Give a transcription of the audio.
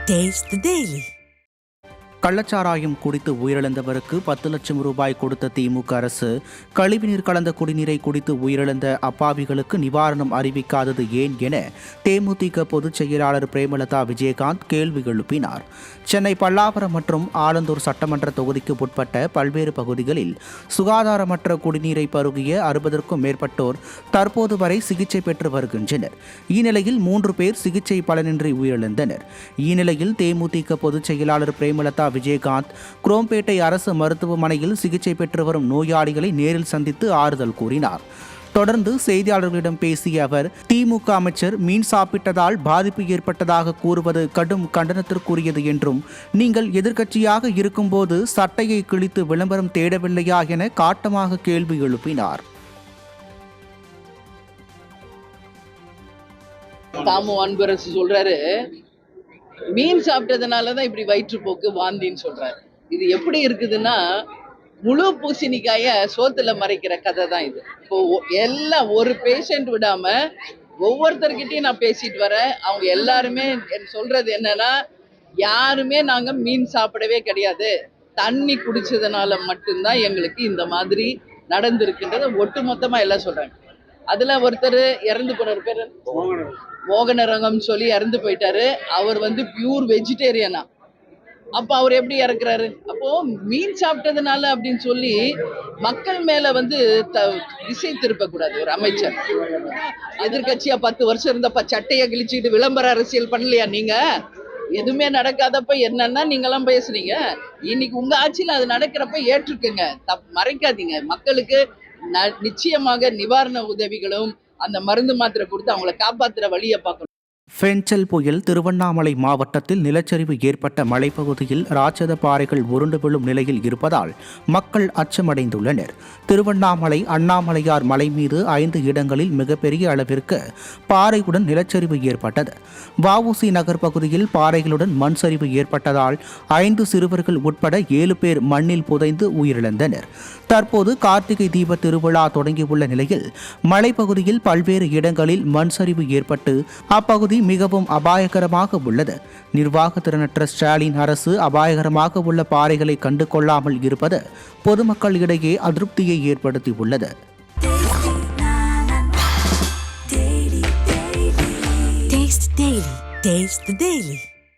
Taste the Daily. கள்ளச்சாராயம் குடித்து உயிரிழந்தவருக்கு 10 லட்சம் ரூபாய் கொடுத்த திமுக அரசு கழிவுநீர் கலந்த குடிநீரை குடித்து உயிரிழந்த அப்பாவிகளுக்கு நிவாரணம் அறிவிக்காதது ஏன் என தேமுதிக பொதுச் செயலாளர் பிரேமலதா விஜயகாந்த் கேள்வி எழுப்பினார். சென்னை பல்லாவரம் மற்றும் ஆலந்தூர் சட்டமன்ற தொகுதிக்கு உட்பட்ட பல்வேறு பகுதிகளில் சுகாதாரமற்ற குடிநீரை பருகிய 60க்கும் மேற்பட்டோர் தற்போது வரை சிகிச்சை பெற்று வருகின்றனர். இந்நிலையில் 3 பேர் சிகிச்சை பலனின்றி உயிரிழந்தனர். இந்நிலையில் தேமுதிக பொதுச் செயலாளர் பிரேமலதா விஜயகாந்த் குரோம்பேட்டை அரசு மருத்துவமனையில் சிகிச்சை பெற்று வரும் நோயாளிகளை நேரில் சந்தித்து ஆறுதல் கூறினார். தொடர்ந்து செய்தியாளர்களிடம் பேசிய அவர், திமுக அமைச்சர் மீன் சாப்பிட்டதால் பாதிப்பு ஏற்பட்டதாக கூறுவது கடும் கண்டனத்திற்குரியது என்றும், நீங்கள் எதிர்க்கட்சியாக இருக்கும்போது சட்டையை கிழித்து விளம்பரம் தேடவில்லையா என காட்டமாக கேள்வி எழுப்பினார். தாமு அன்பரசு சொல்றாரு, மீன் சாப்பிட்டதுனாலதான் இப்படி வயிற்றுப்போக்கு வாந்தின்னு சொல்றாரு. இது எப்படி இருக்குதுன்னா, முழு பூசணிக்காய சோத்துல மறைக்கிற கதை தான் இது. இப்போ எல்லாம் ஒரு பேஷண்ட் விடாம ஒவ்வொருத்தர்கிட்டையும் நான் பேசிட்டு வரேன். அவங்க எல்லாருமே சொல்றது என்னன்னா, யாருமே நாங்க மீன் சாப்பிடவே கிடையாது, தண்ணி குடிச்சதுனால மட்டும்தான் எங்களுக்கு இந்த மாதிரி நடந்திருக்குன்றத ஒட்டு மொத்தமா எல்லாம் சொல்றாங்க. அதுல ஒருத்தர் இறந்து போன பேர் மோகனரங்கம் சொல்லி இறந்து போயிட்டாரு. அவர் பியூர் வெஜிடேரியனா. அப்ப அவர் எப்படி இறக்குறாரு? அப்போ மீன் சாப்பிட்டதுனால அப்படின்னு சொல்லி மக்கள் மேல திசை திருப்ப கூடாது. ஒரு அமைச்சர் எதிர்கட்சியா 10 வருஷம் இருந்தப்ப சட்டையை கிழிச்சுட்டு விளம்பர அரசியல் பண்ணலையா? நீங்க எதுவுமே நடக்காதப்ப என்னன்னா நீங்கெல்லாம் பேசுறீங்க. இன்னைக்கு உங்க ஆட்சியில அது நடக்கிறப்ப ஏற்றுக்குங்க, மறைக்காதீங்க. மக்களுக்கு நிச்சயமாக நிவாரண உதவிகளும் அந்த மருந்து மாத்திரை கொடுத்து அவங்கள காப்பாத்துற வழியை பார்க்கணும். பெஞ்சல் புயல் திருவண்ணாமலை மாவட்டத்தில் நிலச்சரிவு ஏற்பட்ட மலைப்பகுதியில் ராட்சத பாறைகள் உருண்டு விழும் நிலையில் இருப்பதால் மக்கள் அச்சமடைந்துள்ளனர். திருவண்ணாமலை அண்ணாமலையார் மலை மீது 5 இடங்களில் மிகப்பெரிய அளவிற்கு பாறையுடன் நிலச்சரிவு ஏற்பட்டது. வஉசி நகர் பகுதியில் பாறைகளுடன் மண் சரிவு ஏற்பட்டதால் 5 சிறுவர்கள் உட்பட 7 பேர் மண்ணில் புதைந்து உயிரிழந்தனர். தற்போது கார்த்திகை தீப திருவிழா தொடங்கியுள்ள நிலையில் மலைப்பகுதியில் பல்வேறு இடங்களில் மண் சரிவு ஏற்பட்டு அப்பகுதி மிகவும் அபாயகரமாக உள்ளது. நிர்வாக திறனற்ற ஸ்டாலின் அரசு அபாயகரமாக உள்ள பாறைகளை கண்டு கொள்ளாமல் இருப்பது பொதுமக்கள் இடையே அதிருப்தியை ஏற்படுத்தியுள்ளது. Taste the Daily.